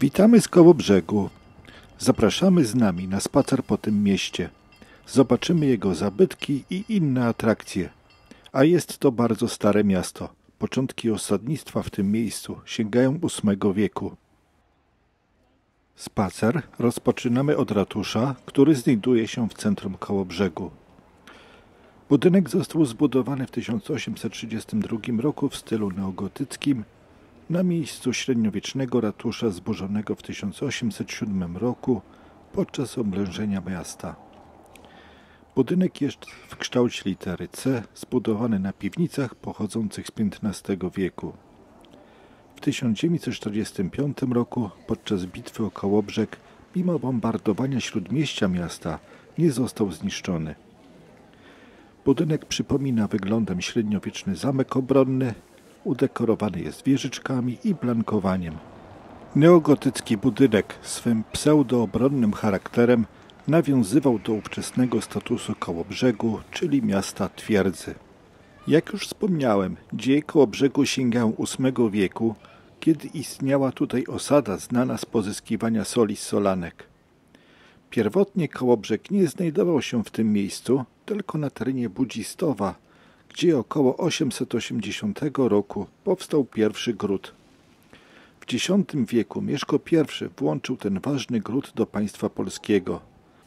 Witamy z Kołobrzegu. Zapraszamy z nami na spacer po tym mieście. Zobaczymy jego zabytki i inne atrakcje. A jest to bardzo stare miasto. Początki osadnictwa w tym miejscu sięgają VIII wieku. Spacer rozpoczynamy od ratusza, który znajduje się w centrum Kołobrzegu. Budynek został zbudowany w 1832 roku w stylu neogotyckim na miejscu średniowiecznego ratusza zburzonego w 1807 roku podczas oblężenia miasta. Budynek jest w kształcie litery C, zbudowany na piwnicach pochodzących z XV wieku. W 1945 roku podczas bitwy o Kołobrzeg, mimo bombardowania śródmieścia miasta, nie został zniszczony. Budynek przypomina wyglądem średniowieczny zamek obronny, udekorowany jest wieżyczkami i blankowaniem. Neogotycki budynek swym pseudoobronnym charakterem nawiązywał do ówczesnego statusu Kołobrzegu, czyli miasta twierdzy. Jak już wspomniałem, dzieje Kołobrzegu sięgają VIII wieku, kiedy istniała tutaj osada znana z pozyskiwania soli z solanek. Pierwotnie Kołobrzeg nie znajdował się w tym miejscu, tylko na terenie Budzistowa, gdzie około 880 roku powstał pierwszy gród. W X wieku Mieszko I włączył ten ważny gród do państwa polskiego.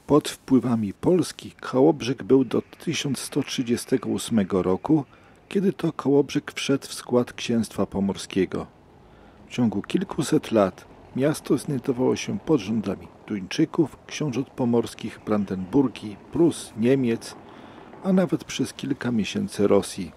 Pod wpływami Polski Kołobrzeg był do 1138 roku, kiedy to Kołobrzeg wszedł w skład księstwa pomorskiego. W ciągu kilkuset lat miasto znajdowało się pod rządami Duńczyków, książąt pomorskich, Brandenburgii, Prus, Niemiec, a nawet przez kilka miesięcy Rosji.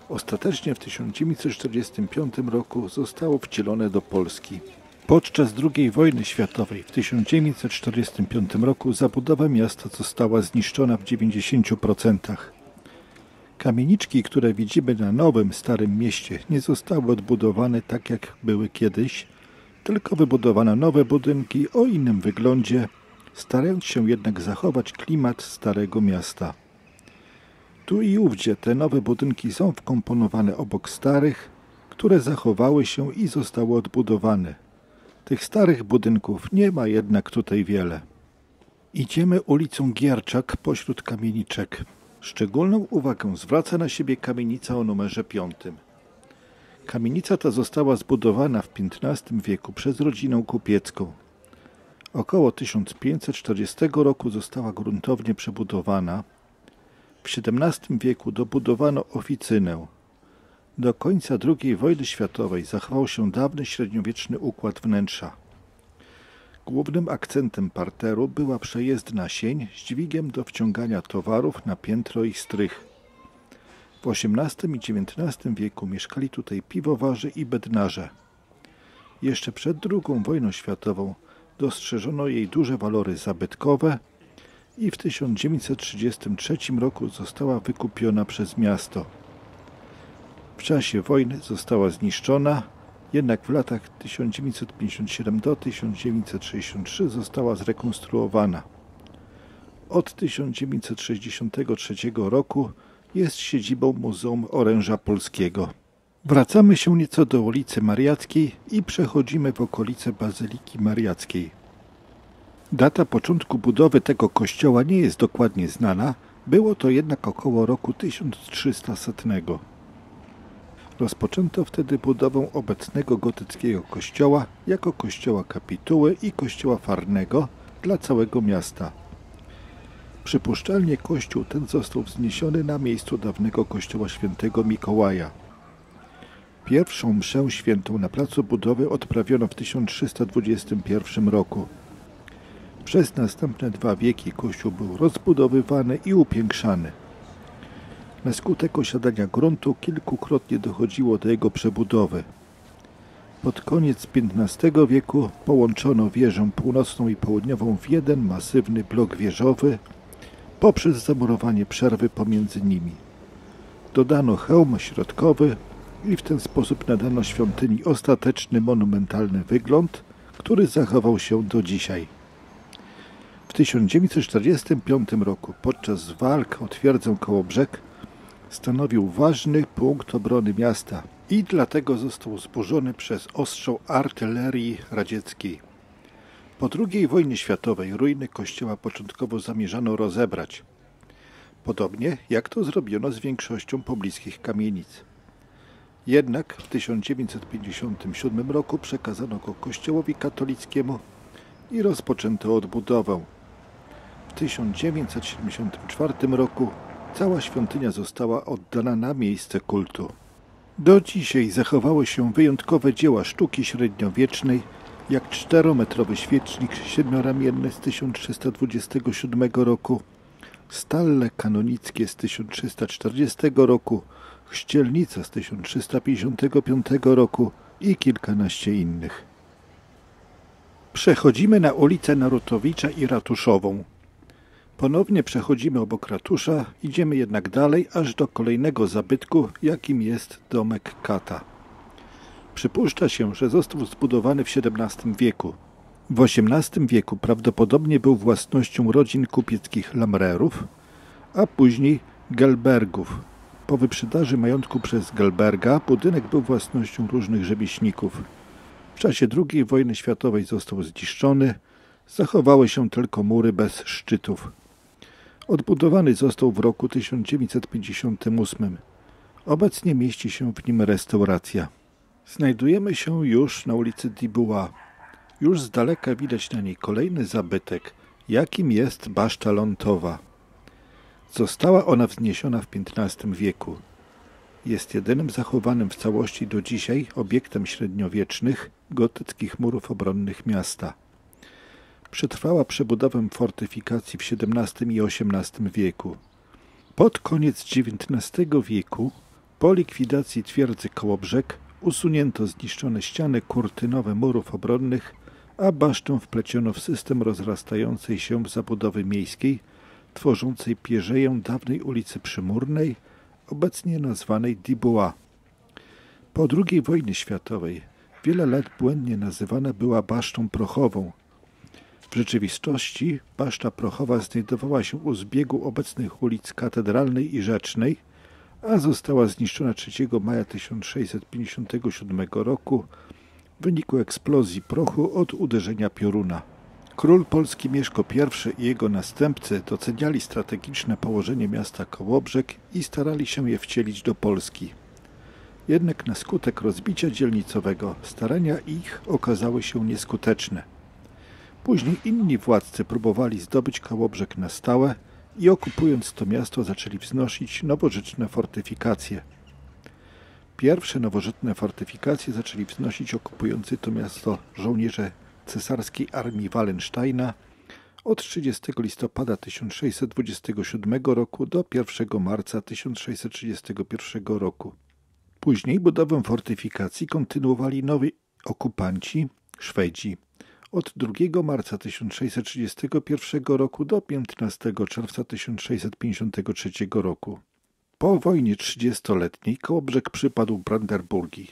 Ostatecznie w 1945 roku zostało wcielone do Polski. Podczas II wojny światowej w 1945 roku zabudowa miasta została zniszczona w 90%. Kamieniczki, które widzimy na nowym, starym mieście, nie zostały odbudowane tak jak były kiedyś, tylko wybudowano nowe budynki o innym wyglądzie, starając się jednak zachować klimat starego miasta. Tu i ówdzie te nowe budynki są wkomponowane obok starych, które zachowały się i zostały odbudowane. Tych starych budynków nie ma jednak tutaj wiele. Idziemy ulicą Gierczak pośród kamieniczek. Szczególną uwagę zwraca na siebie kamienica o numerze 5. Kamienica ta została zbudowana w XV wieku przez rodzinę kupiecką. Około 1540 roku została gruntownie przebudowana. W XVII wieku dobudowano oficynę. Do końca II wojny światowej zachował się dawny średniowieczny układ wnętrza. Głównym akcentem parteru była przejezdna sień z dźwigiem do wciągania towarów na piętro i strych. W XVIII i XIX wieku mieszkali tutaj piwowarze i bednarze. Jeszcze przed II wojną światową dostrzeżono jej duże walory zabytkowe i w 1933 roku została wykupiona przez miasto. W czasie wojny została zniszczona, jednak w latach 1957 do 1963 została zrekonstruowana. Od 1963 roku jest siedzibą Muzeum Oręża Polskiego. Wracamy się nieco do ulicy Mariackiej i przechodzimy w okolice Bazyliki Mariackiej. Data początku budowy tego kościoła nie jest dokładnie znana, było to jednak około roku 1300. Rozpoczęto wtedy budowę obecnego gotyckiego kościoła jako kościoła kapituły i kościoła farnego dla całego miasta. Przypuszczalnie kościół ten został wzniesiony na miejscu dawnego kościoła świętego Mikołaja. Pierwszą mszę świętą na placu budowy odprawiono w 1321 roku. Przez następne 2 wieki kościół był rozbudowywany i upiększany. Na skutek osiadania gruntu kilkukrotnie dochodziło do jego przebudowy. Pod koniec XV wieku połączono wieżę północną i południową w jeden masywny blok wieżowy poprzez zamurowanie przerwy pomiędzy nimi. Dodano hełm środkowy i w ten sposób nadano świątyni ostateczny, monumentalny wygląd, który zachował się do dzisiaj. W 1945 roku podczas walk o twierdzę Kołobrzeg stanowił ważny punkt obrony miasta, i dlatego został zburzony przez ostrzał artylerii radzieckiej. Po II wojnie światowej ruiny kościoła początkowo zamierzano rozebrać, podobnie jak to zrobiono z większością pobliskich kamienic. Jednak w 1957 roku przekazano go Kościołowi katolickiemu i rozpoczęto odbudowę. W 1974 roku cała świątynia została oddana na miejsce kultu. Do dzisiaj zachowały się wyjątkowe dzieła sztuki średniowiecznej, jak 4-metrowy świecznik siedmioramienny z 1327 roku, stalle kanonickie z 1340 roku, chrzcielnica z 1355 roku i kilkanaście innych. Przechodzimy na ulicę Narutowicza i Ratuszową. Ponownie przechodzimy obok ratusza, idziemy jednak dalej, aż do kolejnego zabytku, jakim jest domek Kata. Przypuszcza się, że został zbudowany w XVII wieku. W XVIII wieku prawdopodobnie był własnością rodzin kupieckich Lamrerów, a później Gelbergów. Po wyprzedaży majątku przez Gelberga budynek był własnością różnych rzemieślników. W czasie II wojny światowej został zniszczony, zachowały się tylko mury bez szczytów. Odbudowany został w roku 1958. Obecnie mieści się w nim restauracja. Znajdujemy się już na ulicy Dubois. Już z daleka widać na niej kolejny zabytek, jakim jest baszta Lontowa. Została ona wzniesiona w XV wieku. Jest jedynym zachowanym w całości do dzisiaj obiektem średniowiecznych, gotyckich murów obronnych miasta. Przetrwała przebudowę fortyfikacji w XVII i XVIII wieku. Pod koniec XIX wieku, po likwidacji twierdzy Kołobrzeg, usunięto zniszczone ściany kurtynowe murów obronnych, a basztę wpleciono w system rozrastającej się zabudowy miejskiej, tworzącej pierzeję dawnej ulicy Przymurnej, obecnie nazwanej Dubois. Po II wojnie światowej wiele lat błędnie nazywana była basztą prochową. W rzeczywistości baszta prochowa znajdowała się u zbiegu obecnych ulic Katedralnej i Rzecznej, a została zniszczona 3 maja 1657 roku w wyniku eksplozji prochu od uderzenia pioruna. Król polski Mieszko I i jego następcy doceniali strategiczne położenie miasta Kołobrzeg i starali się je wcielić do Polski. Jednak na skutek rozbicia dzielnicowego starania ich okazały się nieskuteczne. Później inni władcy próbowali zdobyć Kołobrzeg na stałe i okupując to miasto zaczęli wznosić nowożytne fortyfikacje. Pierwsze nowożytne fortyfikacje zaczęli wznosić okupujący to miasto żołnierze cesarskiej armii Wallensteina od 30 listopada 1627 roku do 1 marca 1631 roku. Później budowę fortyfikacji kontynuowali nowi okupanci, Szwedzi, od 2 marca 1631 roku do 15 czerwca 1653 roku. Po wojnie 30-letniej Kołobrzeg przypadł Brandenburgii.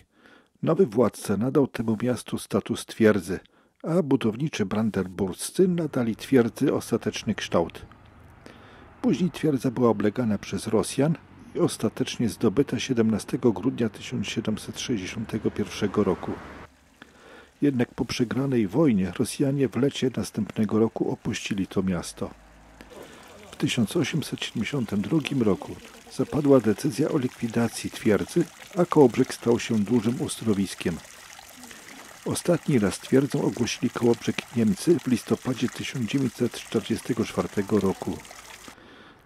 Nowy władca nadał temu miastu status twierdzy, a budowniczy brandenburscy nadali twierdzy ostateczny kształt. Później twierdza była oblegana przez Rosjan i ostatecznie zdobyta 17 grudnia 1761 roku. Jednak po przegranej wojnie Rosjanie w lecie następnego roku opuścili to miasto. W 1872 roku zapadła decyzja o likwidacji twierdzy, a Kołobrzeg stał się dużym uzdrowiskiem. Ostatni raz twierdzą ogłosili Kołobrzeg Niemcy w listopadzie 1944 roku.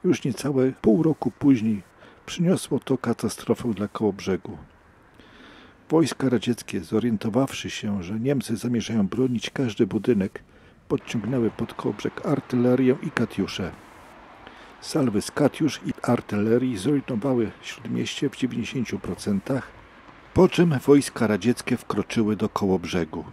Już niecałe pół roku później przyniosło to katastrofę dla Kołobrzegu. Wojska radzieckie, zorientowawszy się, że Niemcy zamierzają bronić każdy budynek, podciągnęły pod Kołobrzeg artylerię i katiusze. Salwy z katiusz i artylerii zrujnowały śródmieście w 90%, po czym wojska radzieckie wkroczyły do Kołobrzegu.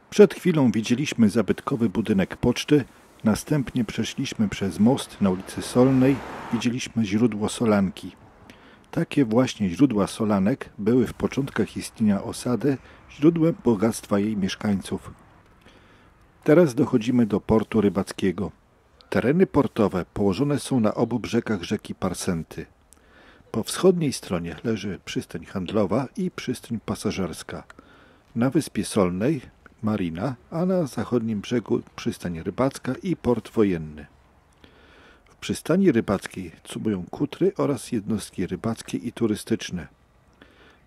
Przed chwilą widzieliśmy zabytkowy budynek poczty, następnie przeszliśmy przez most na ulicy Solnej, widzieliśmy źródło Solanki. Takie właśnie źródła Solanek były w początkach istnienia osady źródłem bogactwa jej mieszkańców. Teraz dochodzimy do portu rybackiego. Tereny portowe położone są na obu brzegach rzeki Parsenty. Po wschodniej stronie leży przystań handlowa i przystań pasażerska. Na Wyspie Solnej marina, a na zachodnim brzegu przystań rybacka i port wojenny. W przystani rybackiej cubują kutry oraz jednostki rybackie i turystyczne.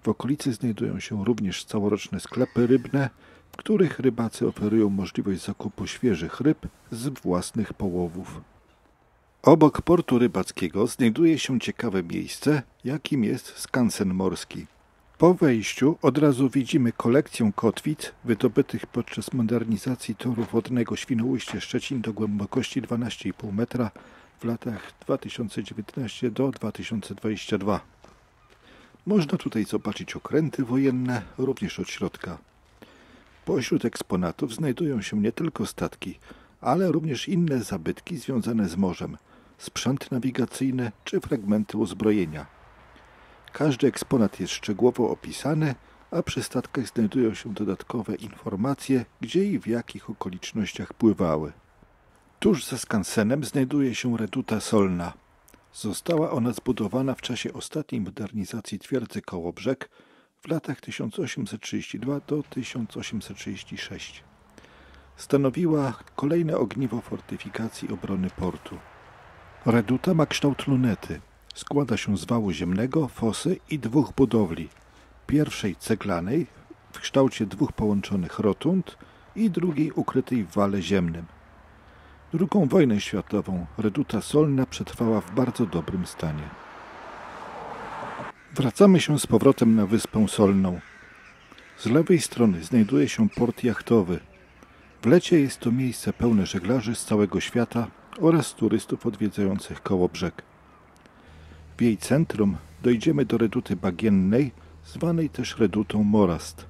W okolicy znajdują się również całoroczne sklepy rybne, w których rybacy oferują możliwość zakupu świeżych ryb z własnych połowów. Obok portu rybackiego znajduje się ciekawe miejsce, jakim jest skansen morski. Po wejściu od razu widzimy kolekcję kotwic wydobytych podczas modernizacji toru wodnego Świnoujście-Szczecin do głębokości 12,5 metra w latach 2019 do 2022. Można tutaj zobaczyć okręty wojenne, również od środka. Pośród eksponatów znajdują się nie tylko statki, ale również inne zabytki związane z morzem, sprzęt nawigacyjny czy fragmenty uzbrojenia. Każdy eksponat jest szczegółowo opisany, a przy statkach znajdują się dodatkowe informacje, gdzie i w jakich okolicznościach pływały. Tuż za skansenem znajduje się reduta solna. Została ona zbudowana w czasie ostatniej modernizacji twierdzy Kołobrzeg w latach 1832 do 1836. Stanowiła kolejne ogniwo fortyfikacji obrony portu. Reduta ma kształt lunety. Składa się z wału ziemnego, fosy i dwóch budowli. Pierwszej ceglanej w kształcie dwóch połączonych rotund i drugiej ukrytej w wale ziemnym. II wojnę światową reduta solna przetrwała w bardzo dobrym stanie. Wracamy się z powrotem na Wyspę Solną. Z lewej strony znajduje się port jachtowy. W lecie jest to miejsce pełne żeglarzy z całego świata oraz turystów odwiedzających Kołobrzeg. W jej centrum dojdziemy do reduty bagiennej, zwanej też redutą Morast.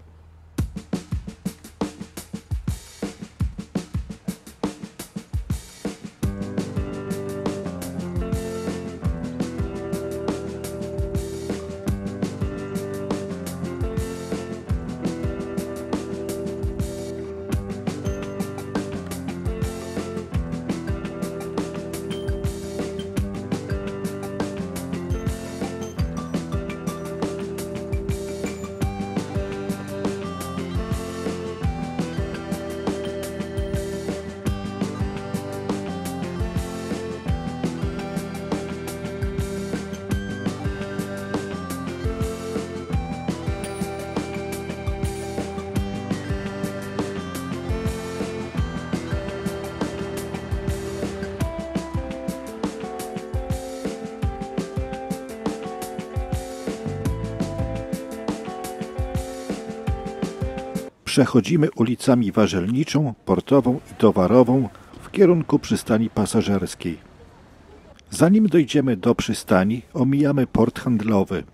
Przechodzimy ulicami Warzelniczą, Portową i Towarową w kierunku przystani pasażerskiej. Zanim dojdziemy do przystani, omijamy port handlowy.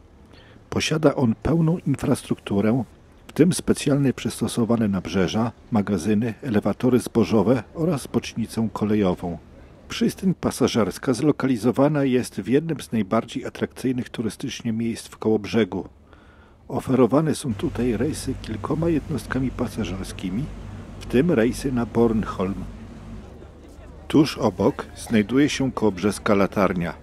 Posiada on pełną infrastrukturę, w tym specjalnie przystosowane nabrzeża, magazyny, elewatory zbożowe oraz bocznicę kolejową. Przystań pasażerska zlokalizowana jest w jednym z najbardziej atrakcyjnych turystycznie miejsc w Kołobrzegu. Oferowane są tutaj rejsy kilkoma jednostkami pasażerskimi, w tym rejsy na Bornholm. Tuż obok znajduje się kołobrzeska latarnia.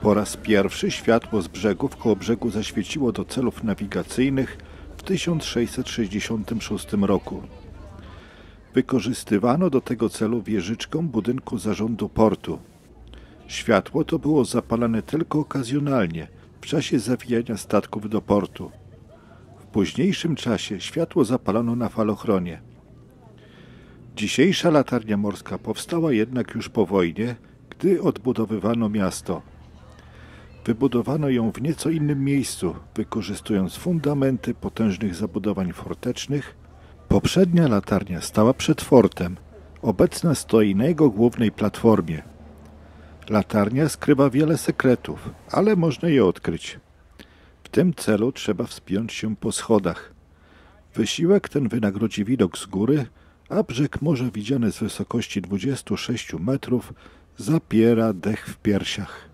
Po raz pierwszy światło z brzegu w Kołobrzegu zaświeciło do celów nawigacyjnych w 1666 roku. Wykorzystywano do tego celu wieżyczkę budynku zarządu portu. Światło to było zapalane tylko okazjonalnie, w czasie zawijania statków do portu. W późniejszym czasie światło zapalono na falochronie. Dzisiejsza latarnia morska powstała jednak już po wojnie, gdy odbudowywano miasto. Wybudowano ją w nieco innym miejscu, wykorzystując fundamenty potężnych zabudowań fortecznych. Poprzednia latarnia stała przed fortem, obecna stoi na jego głównej platformie. Latarnia skrywa wiele sekretów, ale można je odkryć. W tym celu trzeba wspiąć się po schodach. Wysiłek ten wynagrodzi widok z góry, a brzeg morza widziany z wysokości 26 metrów zapiera dech w piersiach.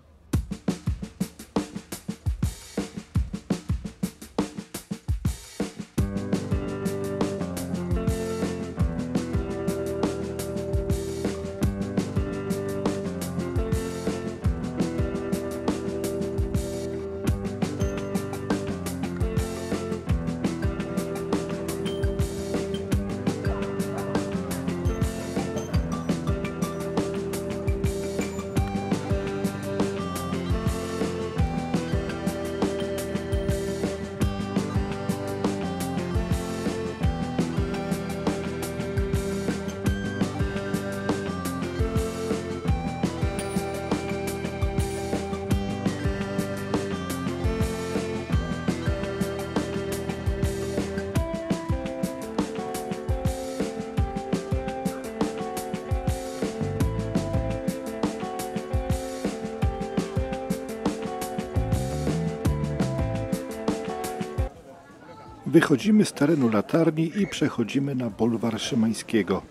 Wychodzimy z terenu latarni i przechodzimy na bulwar Szymańskiego.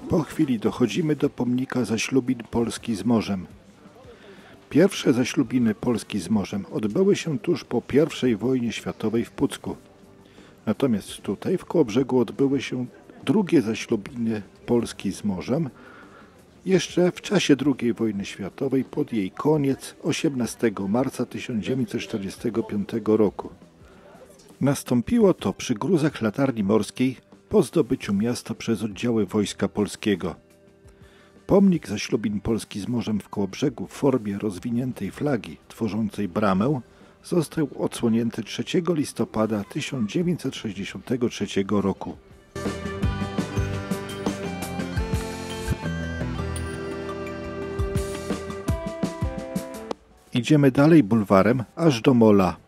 Po chwili dochodzimy do pomnika zaślubin Polski z morzem. Pierwsze zaślubiny Polski z morzem odbyły się tuż po I wojnie światowej w Pucku. Natomiast tutaj w Kołobrzegu odbyły się drugie zaślubiny Polski z morzem jeszcze w czasie II wojny światowej, pod jej koniec 18 marca 1945 roku. Nastąpiło to przy gruzach latarni morskiej po zdobyciu miasta przez oddziały Wojska Polskiego. Pomnik zaślubin Polski z morzem w Kołobrzegu w formie rozwiniętej flagi tworzącej bramę został odsłonięty 3 listopada 1963 roku. Idziemy dalej bulwarem aż do Mola.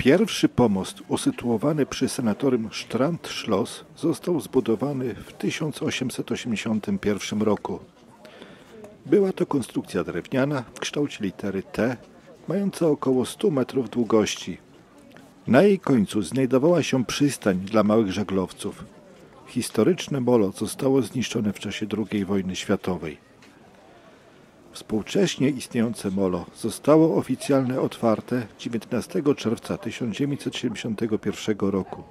Pierwszy pomost usytuowany przy sanatorium Strand-Schloss został zbudowany w 1881 roku. Była to konstrukcja drewniana w kształcie litery T, mająca około 100 metrów długości. Na jej końcu znajdowała się przystań dla małych żaglowców. Historyczne molo zostało zniszczone w czasie II wojny światowej. Współcześnie istniejące molo zostało oficjalnie otwarte 19 czerwca 1971 roku.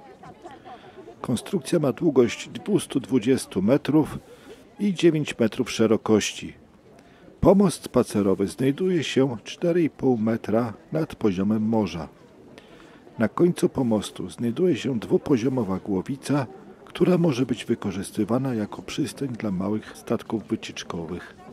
Konstrukcja ma długość 220 metrów i 9 metrów szerokości. Pomost spacerowy znajduje się 4,5 metra nad poziomem morza. Na końcu pomostu znajduje się dwupoziomowa głowica, która może być wykorzystywana jako przystań dla małych statków wycieczkowych.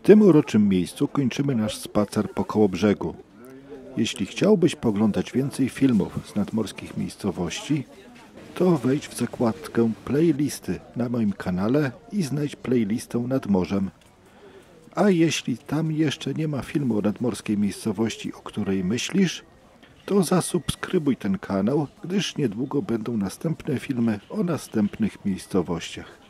W tym uroczym miejscu kończymy nasz spacer po Kołobrzegu. Jeśli chciałbyś poglądać więcej filmów z nadmorskich miejscowości, to wejdź w zakładkę playlisty na moim kanale i znajdź playlistę nad morzem. A jeśli tam jeszcze nie ma filmu o nadmorskiej miejscowości, o której myślisz, to zasubskrybuj ten kanał, gdyż niedługo będą następne filmy o następnych miejscowościach.